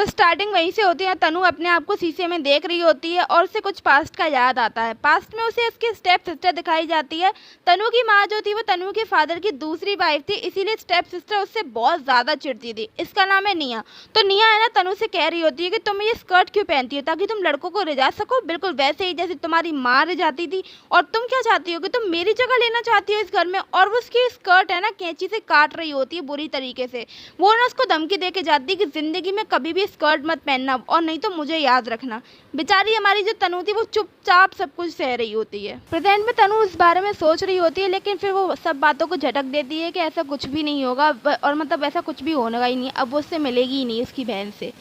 तो स्टार्टिंग वहीं से होती है। तनु अपने आप को शीशे में देख रही होती है और उसे कुछ पास्ट का याद आता है। पास्ट में उसे उसकी स्टेप सिस्टर दिखाई जाती है। तनु की माँ जो थी वो तनु के फादर की दूसरी वाइफ थी, इसीलिए स्टेप सिस्टर उससे बहुत ज़्यादा चिढ़ती थी। इसका नाम है निया। तो निया है ना, तनु से कह रही होती है कि तुम ये स्कर्ट क्यों पहनती हो, ताकि तुम लड़कों को रिझा सको, बिल्कुल वैसे ही जैसे तुम्हारी माँ रिझाती थी। और तुम क्या चाहती हो कि तुम मेरी जगह लेना चाहती हो इस घर में। और वो उसकी स्कर्ट है ना कैंची से काट रही होती है बुरी तरीके से। वो ना उसको धमकी दे के जाती है कि ज़िंदगी में कभी भी स्कर्ट मत पहनना और नहीं तो मुझे याद रखना। बेचारी हमारी जो तनु थी वो चुपचाप सब कुछ सह रही होती है। प्रेजेंट में तनु इस बारे में सोच रही होती है, लेकिन फिर वो सब बातों को झटक देती है कि ऐसा कुछ भी नहीं होगा और मतलब ऐसा कुछ भी होने ही नहीं, अब वो उससे मिलेगी ही नहीं उसकी बहन से।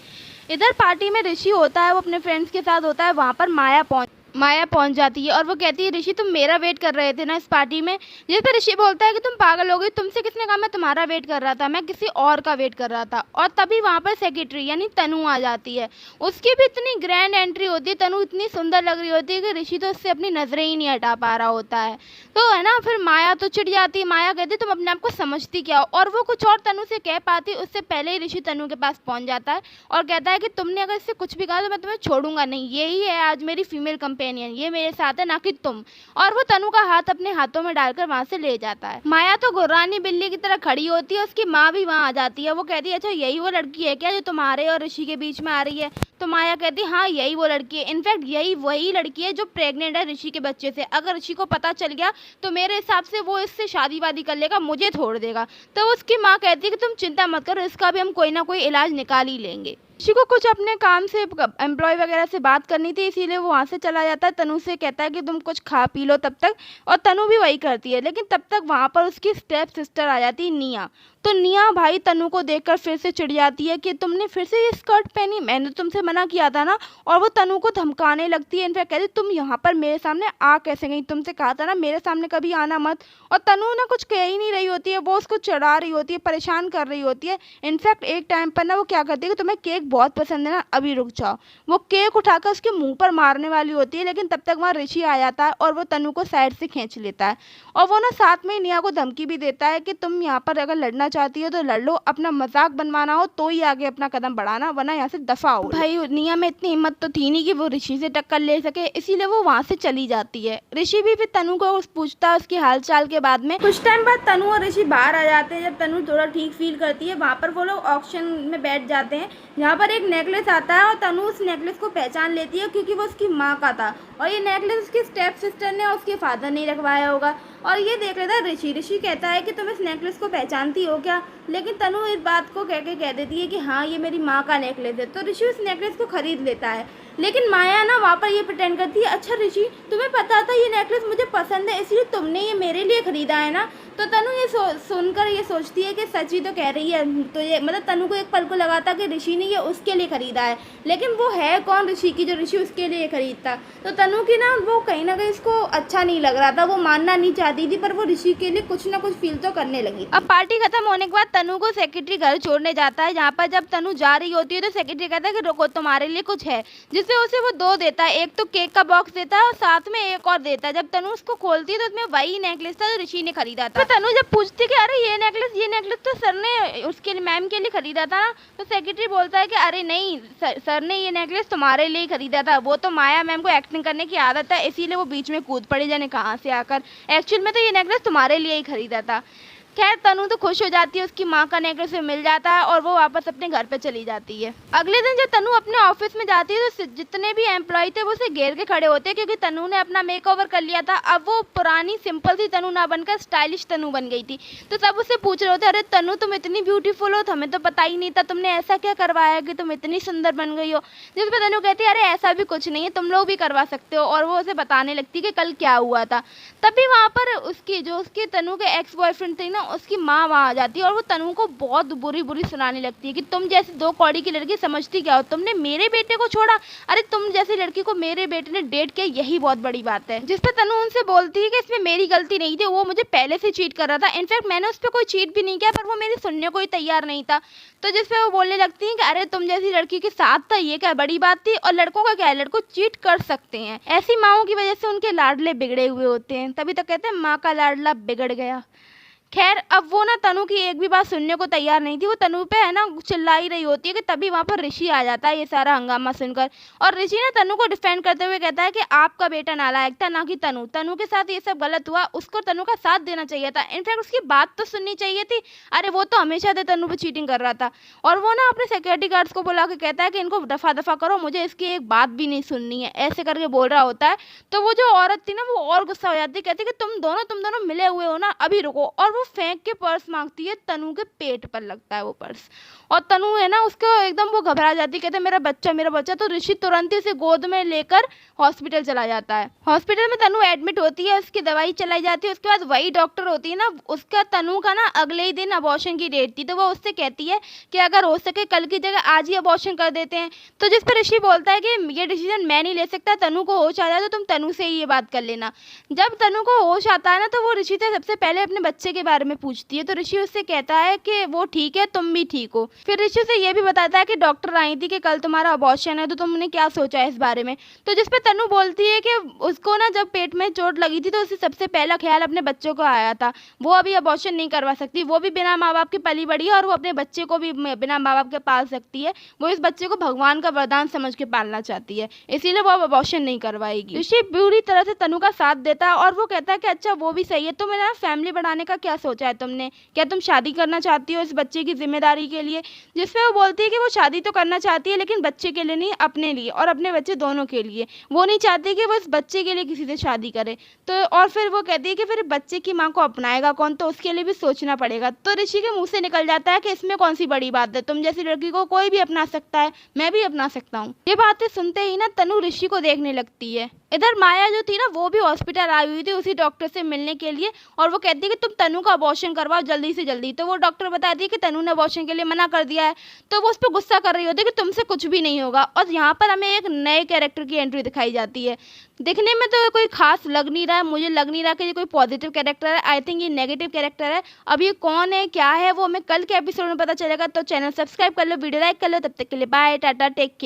इधर पार्टी में ऋषि होता है, वो अपने फ्रेंड्स के साथ होता है। वहाँ पर माया पहुंच जाती है और वो कहती है ऋषि तुम मेरा वेट कर रहे थे ना इस पार्टी में। जिस पर ऋषि बोलता है कि तुम पागल हो गई, तुमसे किसने कहा मैं तुम्हारा वेट कर रहा था, मैं किसी और का वेट कर रहा था। और तभी वहाँ पर सेक्रेटरी यानी तनु आ जाती है। उसकी भी इतनी ग्रैंड एंट्री होती है, तनु इतनी सुंदर लग रही होती है कि ऋषि तो उससे अपनी नजरें ही नहीं हटा पा रहा होता है। तो है ना, फिर माया तो चिढ़ जाती है। माया कहती तुम अपने आप को समझती क्या हो, और वो कुछ और तनु से कह पाती उससे पहले ही ऋषि तनु के पास पहुंच जाता है और कहता है कि तुमने अगर इससे कुछ भी कहा तो मैं तुम्हें छोड़ूंगा नहीं, यही है आज मेरी फीमेल कंपेनियन, ये मेरे साथ है ना कि तुम। और वो तनु का हाथ अपने हाथों में डालकर वहां से ले जाता है। माया तो गुर्रानी बिल्ली की तरह खड़ी होती है। उसकी माँ भी वहां आ जाती है। वो कहती है अच्छा यही वो लड़की है क्या जो तुम्हारे और ऋषि के बीच में आ रही है। तो माया कहती है हाँ यही वो लड़की है, इनफैक्ट यही वही लड़की है जो प्रेग्नेंट है ऋषि के बच्चे से। अगर ऋषि को पता चल गया तो मेरे हिसाब से वो इससे शादी वादी कर लेगा, मुझे छोड़ देगा। तो उसकी माँ कहती है कि तुम चिंता मत करो, इसका भी हम कोई ना कोई इलाज निकाल ही लेंगे। ऋषि को कुछ अपने काम से एम्प्लॉय वगैरह से बात करनी थी, इसीलिए वो वहाँ से चला जाता है। तनु से कहता है कि तुम कुछ खा पी लो तब तक, और तनु भी वही करती है। लेकिन तब तक वहाँ पर उसकी स्टेप सिस्टर आ जाती है निया। तो निया भाई तनु को देखकर फिर से चिढ़ जाती है कि तुमने फिर से ये स्कर्ट पहनी, मैंने तुमसे मना किया था ना। और वो तनु को धमकाने लगती है। इनफैक्ट कहती तुम यहाँ पर मेरे सामने आ कैसे गई, तुमसे कहा था ना मेरे सामने कभी आना मत। और तनु ना कुछ कह ही नहीं रही होती है, वो उसको चढ़ा रही होती है, परेशान कर रही होती है। इनफैक्ट एक टाइम पर ना वो क्या करती है कि तुम्हें केक बहुत पसंद है ना, अभी रुक जाओ। वो केक उठाकर उसके मुंह पर मारने वाली होती है, लेकिन तब तक वहाँ ऋषि आ जाता है और वो तनु को साइड से खींच लेता है। और वो ना साथ में निया को धमकी भी देता है कि तुम यहाँ पर अगर लड़ना चाहती हो तो लड़ लो, अपना मजाक बनवाना हो तो ही आगे अपना कदम बढ़ाना, वरना यहाँ से दफा हो। भाई निया में इतनी हिम्मत तो थी नहीं कि वो ऋषि से टक्कर ले सके, इसीलिए वो वहाँ से चली जाती है। ऋषि भी फिर तनु को पूछता है उसकी हाल चाल के बाद में। कुछ टाइम बाद तनु और ऋषि बाहर आ जाते हैं। जब तनु थोड़ा ठीक फील करती है, वहाँ पर वो लोग ऑक्शन में बैठ जाते हैं, जहाँ पर एक नेकलेस आता है और तनु उस नेकलेस को पहचान लेती है क्योंकि वो उसकी माँ का था। और ये नेकलेस उसकी स्टेप सिस्टर ने और उसके फादर ने रखवाया होगा। और ये देख लेता है ऋषि। ऋषि कहता है कि तुम इस नेकलेस को पहचानती हो क्या, लेकिन तनु इस बात को कह देती है कि हाँ ये मेरी माँ का नेकलेस है। तो ऋषि उस नेकलेस को खरीद लेता है। लेकिन माया ना वहाँ पर ये प्रिटेंड करती है अच्छा ऋषि तुम्हें पता था ये नेकलेस मुझे पसंद है, इसलिए तुमने ये मेरे लिए खरीदा है ना। तो तनु ये सुनकर ये सोचती है कि सच ही तो कह रही है। तो ये मतलब तनु को एक पल को लगा था कि ऋषि ने ये उसके लिए खरीदा है, लेकिन वो है कौन ऋषि की जो ऋषि उसके लिए खरीदता। तो तनु की ना कहीं ना कहीं इसको अच्छा नहीं लग रहा था, वो मानना नहीं चाहती थी, पर वो ऋषि के लिए कुछ ना कुछ फील तो करने लगी। अब पार्टी खत्म होने के बाद तनु को सेक्रेटरी घर छोड़ने जाता है। जहाँ पर जब तनु जा रही होती है तो सेक्रेटरी कहता है कि रुको तुम्हारे लिए कुछ है, जिससे उसे वो दो देता है। एक तो केक का बॉक्स देता है और साथ में एक और देता है। जब तनु उसको खोलती है तो उसमें वही नेकलेस था जो ऋषि ने खरीदा था। तो तनु जब पूछती है कि अरे ये नेकलेस तो सर ने उसके मैम के लिए खरीदा था ना, तो सेक्रेटरी बोलता है कि अरे नहीं सर ने ये नेकलेस तुम्हारे लिए खरीदा था, वो तो माया मैम को एक्टिंग करने की आदत है इसीलिए वो बीच में कूद पड़ी जाने कहाँ से आकर, एक्चुअल में तो ये नेकलेस तुम्हारे लिए ही खरीदा था। खैर तनु तो खुश हो जाती है, उसकी माँ का नेकलेस उसे मिल जाता है और वो वापस अपने घर पे चली जाती है। अगले दिन जब तनु अपने ऑफिस में जाती है तो जितने भी एम्प्लॉय थे वो उसे घेर के खड़े होते हैं, क्योंकि तनु ने अपना मेकओवर कर लिया था। अब वो पुरानी सिंपल सी तनु ना बनकर स्टाइलिश तनु बन गई थी। तो सब उससे पूछ रहे होते अरे तनु तुम इतनी ब्यूटीफुल हो, हमें तो पता ही नहीं था, तुमने ऐसा क्या करवाया कि तुम इतनी सुंदर बन गई हो। जिस पर तनु कहती है अरे ऐसा भी कुछ नहीं है, तुम लोग भी करवा सकते हो। और वो उसे बताने लगती है कि कल क्या हुआ था। तभी वहाँ पर उसकी तनु के एक्स बॉयफ्रेंड थे ना, उसकी माँ वहाँ आ जाती है और वो तनु को बहुत बुरी सुनाने लगती है कि तुम जैसी दो कौड़ी की लड़की समझती क्या हो, तुमने मेरे बेटे को छोड़ा, अरे तुम जैसी लड़की को मेरे बेटे ने डेट किया यही बहुत बड़ी बात है। जिस पर तनु उनसे बोलती है कि इसमें मेरी गलती नहीं थी, वो मुझे पहले से चीट कर रहा था, इनफैक्ट मैंने उस पर कोई चीट भी नहीं किया, पर वो मेरी सुनने को ही तैयार नहीं था। तो जिस पे वो बोलने लगती है कि अरे तुम जैसी लड़की के साथ था ये क्या बड़ी बात थी, और लड़कों का क्या है, लड़कों चीट कर सकते हैं, ऐसी माओं की वजह से उनके लाडले बिगड़े हुए होते हैं, तभी तो कहते हैं माँ का लाडला बिगड़ गया। खैर अब वो ना तनु की एक भी बात सुनने को तैयार नहीं थी। वो तनु पे है ना चिल्ला ही रही होती है कि तभी वहाँ पर ऋषि आ जाता है ये सारा हंगामा सुनकर। और ऋषि ना तनु को डिफेंड करते हुए कहता है कि आपका बेटा नालायक था, ना कि तनु। तनु के साथ ये सब गलत हुआ, उसको तनु का साथ देना चाहिए था, इनफैक्ट उसकी बात तो सुननी चाहिए थी। अरे वो तो हमेशा से तनु पे चीटिंग कर रहा था। और वो ना अपने सिक्योरिटी गार्ड्स को बुला के कहता है कि इनको दफा दफा करो, मुझे इसकी एक बात भी नहीं सुननी है, ऐसे करके बोल रहा होता है। तो वो जो औरत थी ना वो और गुस्सा हो जाती है, कहती है कि तुम दोनों मिले हुए हो ना, अभी रुको। और वो फेंक के पर्स मांगती है, तनु के पेट पर लगता है वो पर्स। और तनु है ना उसको एकदम वो घबरा जाती है, कहते हैं मेरा बच्चा। तो ऋषि तुरंत ही उसे गोद में लेकर हॉस्पिटल चला जाता है। हॉस्पिटल में तनु एडमिट होती है, उसकी दवाई चलाई जाती है। उसके बाद वही डॉक्टर होती है ना, उसका तनु का ना अगले ही दिन अबॉर्शन की डेट थी। तो वो उससे कहती है कि अगर हो सके कल की जगह आज ही अबॉर्शन कर देते हैं। तो जिस पर ऋषि बोलता है कि ये डिसीजन मैं नहीं ले सकता, तनु को होश आ जाए तो तुम तनु से ही ये बात कर लेना। जब तनु को होश आता है ना तो वो ऋषि से सबसे पहले अपने बच्चे के बारे में पूछती है। तो ऋषि उससे कहता है कि वो ठीक है, तुम भी ठीक हो। फिर ऋषि से ये भी बताता है कि डॉक्टर आई थी कि कल तुम्हारा अबॉर्शन है, तो तुमने क्या सोचा है इस बारे में। तो जिस पे तनु बोलती है कि उसको ना जब पेट में चोट लगी थी तो उसे सबसे पहला ख्याल अपने बच्चों को आया था। वो अभी अबॉर्शन नहीं करवा सकती, वो भी बिना माँ बाप के पली बड़ी है और वो अपने बच्चे को भी बिना माँ बाप के पाल सकती है। वो इस बच्चे को भगवान का वरदान समझ के पालना चाहती है, इसीलिए वो अब अबॉर्शन नहीं करवाएगी। ऋषि पूरी तरह से तनु का साथ देता है और वो कहता है कि अच्छा वो भी सही है, तो मेरा फैमिली बढ़ाने का क्या सोचा है तुमने, क्या तुम शादी करना चाहती हो इस बच्चे की जिम्मेदारी के लिए। जिसमें वो बोलती है कि वो शादी तो करना चाहती है लेकिन बच्चे के लिए नहीं, अपने लिए और अपने बच्चे दोनों के लिए। वो नहीं चाहती कि वो इस बच्चे के लिए किसी से शादी करे। तो और फिर वो कहती है कि फिर बच्चे की माँ को अपनाएगा कौन, तो उसके लिए भी सोचना पड़ेगा। तो ऋषि के मुंह से निकल जाता है कि इसमें कौन सी बड़ी बात है, तुम जैसी लड़की को कोई भी अपना सकता है, मैं भी अपना सकता हूँ। ये बातें सुनते ही ना तनु ऋषि को देखने लगती है। इधर माया जो थी ना वो भी हॉस्पिटल आई हुई थी उसी डॉक्टर से मिलने के लिए। और वो कहती है कि तुम तनु का अबॉर्शन करवाओ जल्दी से जल्दी। तो वो डॉक्टर बताती है कि तनु ने अबॉर्शन के लिए मना कर दिया है। तो वो उस पर गुस्सा कर रही होती है कि तुमसे कुछ भी नहीं होगा। और यहाँ पर हमें एक नए कैरेक्टर की एंट्री दिखाई जाती है। दिखने में तो कोई खास लग नहीं रहा है, मुझे लग नहीं रहा कि ये कोई पॉजिटिव कैरेक्टर है। आई थिंक ये नेगेटिव कैरेक्टर है। अब ये कौन है क्या है वो हमें कल के एपिसोड में पता चलेगा। तो चैनल सब्सक्राइब कर लो, वीडियो लाइक कर लो। तब तक के लिए बाय, टाटा, टेक केयर।